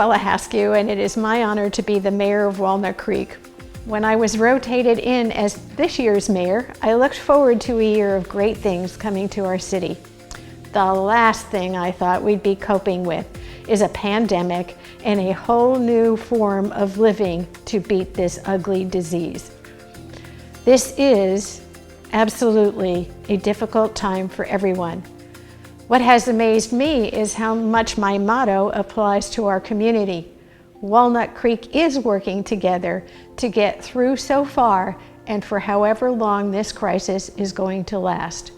Loella Haskew, and it is my honor to be the mayor of Walnut Creek. When I was rotated in as this year's mayor, I looked forward to a year of great things coming to our city. The last thing I thought we'd be coping with is a pandemic and a whole new form of living to beat this ugly disease. This is absolutely a difficult time for everyone. What has amazed me is how much my motto applies to our community. Walnut Creek is working together to get through so far and for however long this crisis is going to last.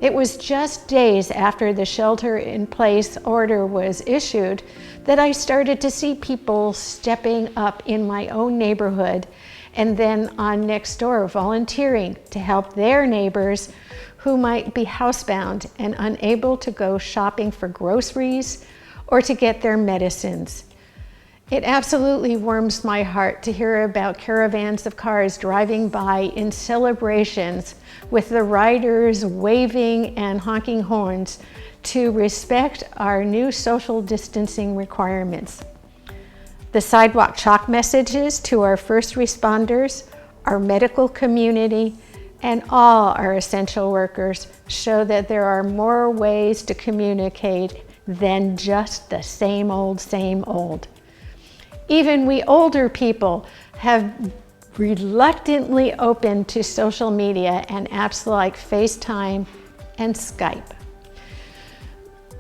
It was just days after the shelter-in-place order was issued that I started to see people stepping up in my own neighborhood and then on next door volunteering to help their neighbors who might be housebound and unable to go shopping for groceries or to get their medicines. It absolutely warms my heart to hear about caravans of cars driving by in celebrations with the riders waving and honking horns to respect our new social distancing requirements. The sidewalk chalk messages to our first responders, our medical community, and all our essential workers show that there are more ways to communicate than just the same old, same old. Even we older people have reluctantly opened to social media and apps like FaceTime and Skype.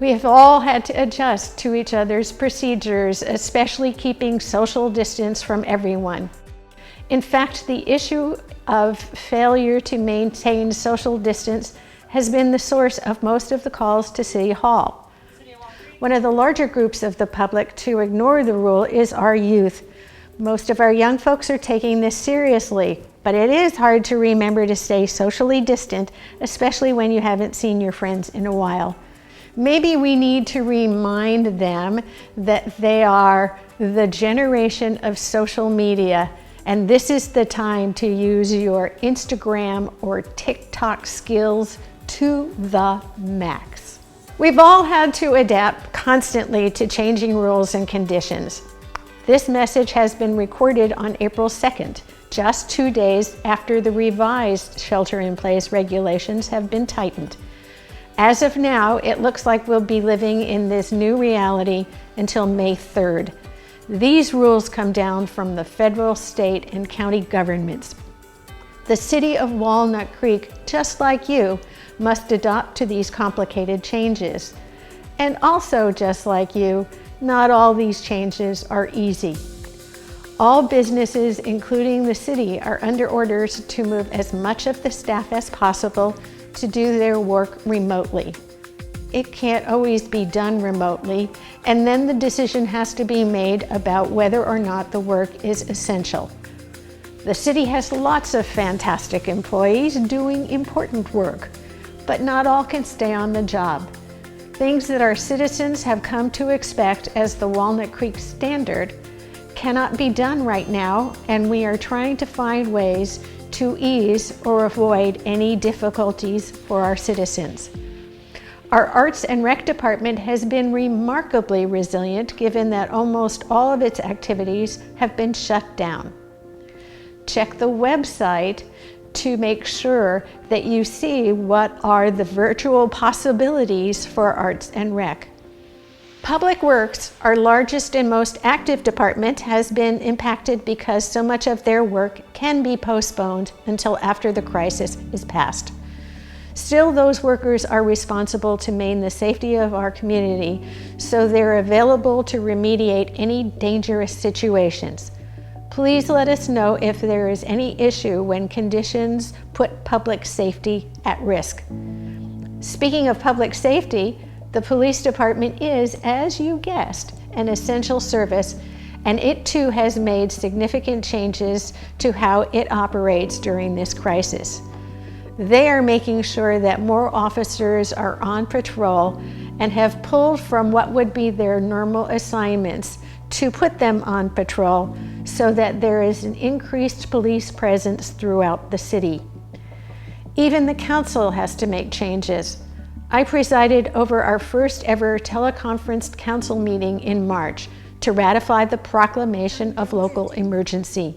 We have all had to adjust to each other's procedures, especially keeping social distance from everyone. In fact, the issue of failure to maintain social distance has been the source of most of the calls to City Hall. One of the larger groups of the public to ignore the rule is our youth. Most of our young folks are taking this seriously, but it is hard to remember to stay socially distant, especially when you haven't seen your friends in a while. Maybe we need to remind them that they are the generation of social media, and this is the time to use your Instagram or TikTok skills to the max. We've all had to adapt constantly to changing rules and conditions. This message has been recorded on April 2nd, just 2 days after the revised shelter-in-place regulations have been tightened. As of now, it looks like we'll be living in this new reality until May 3rd. These rules come down from the federal, state, and county governments. The city of Walnut Creek, just like you, must adopt to these complicated changes. And also, just like you, not all these changes are easy. All businesses, including the city, are under orders to move as much of the staff as possible to do their work remotely. It can't always be done remotely, and then the decision has to be made about whether or not the work is essential. The city has lots of fantastic employees doing important work, but not all can stay on the job. Things that our citizens have come to expect as the Walnut Creek standard cannot be done right now, and we are trying to find ways to ease or avoid any difficulties for our citizens. Our Arts and Rec department has been remarkably resilient given that almost all of its activities have been shut down. Check the website to make sure that you see what are the virtual possibilities for Arts and Rec. Public Works, our largest and most active department, has been impacted because so much of their work can be postponed until after the crisis is past. Still, those workers are responsible to maintain the safety of our community, so they're available to remediate any dangerous situations. Please let us know if there is any issue when conditions put public safety at risk. Speaking of public safety, the police department is, as you guessed, an essential service, and it too has made significant changes to how it operates during this crisis. They are making sure that more officers are on patrol and have pulled from what would be their normal assignments to put them on patrol so that there is an increased police presence throughout the city. Even the council has to make changes. I presided over our first ever teleconferenced council meeting in March to ratify the proclamation of local emergency.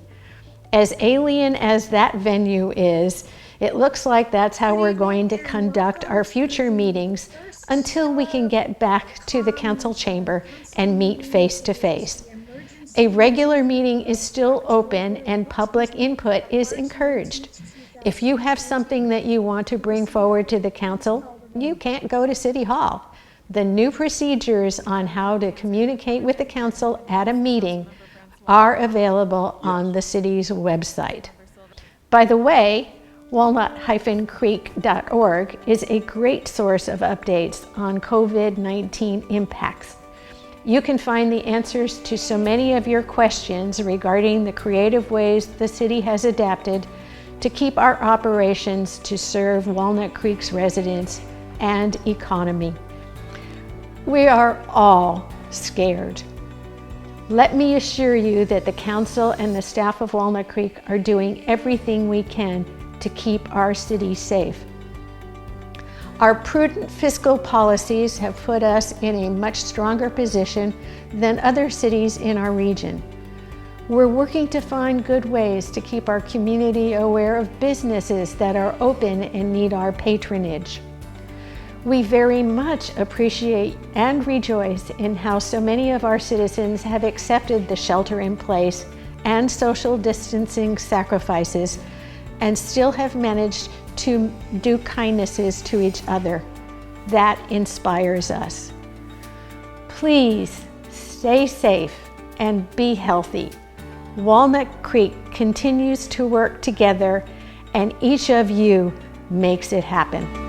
As alien as that venue is, it looks like that's how we're going to conduct our future meetings until we can get back to the council chamber and meet face to face. A regular meeting is still open and public input is encouraged. If you have something that you want to bring forward to the council, you can't go to City Hall. The new procedures on how to communicate with the council at a meeting are available on the city's website. By the way, walnut-creek.org is a great source of updates on COVID-19 impacts. You can find the answers to so many of your questions regarding the creative ways the city has adapted to keep our operations to serve Walnut Creek's residents and economy. We are all scared. Let me assure you that the council and the staff of Walnut Creek are doing everything we can to keep our city safe. Our prudent fiscal policies have put us in a much stronger position than other cities in our region. We're working to find good ways to keep our community aware of businesses that are open and need our patronage. We very much appreciate and rejoice in how so many of our citizens have accepted the shelter-in-place and social distancing sacrifices and still have managed to do kindnesses to each other. That inspires us. Please stay safe and be healthy. Walnut Creek continues to work together, and each of you makes it happen.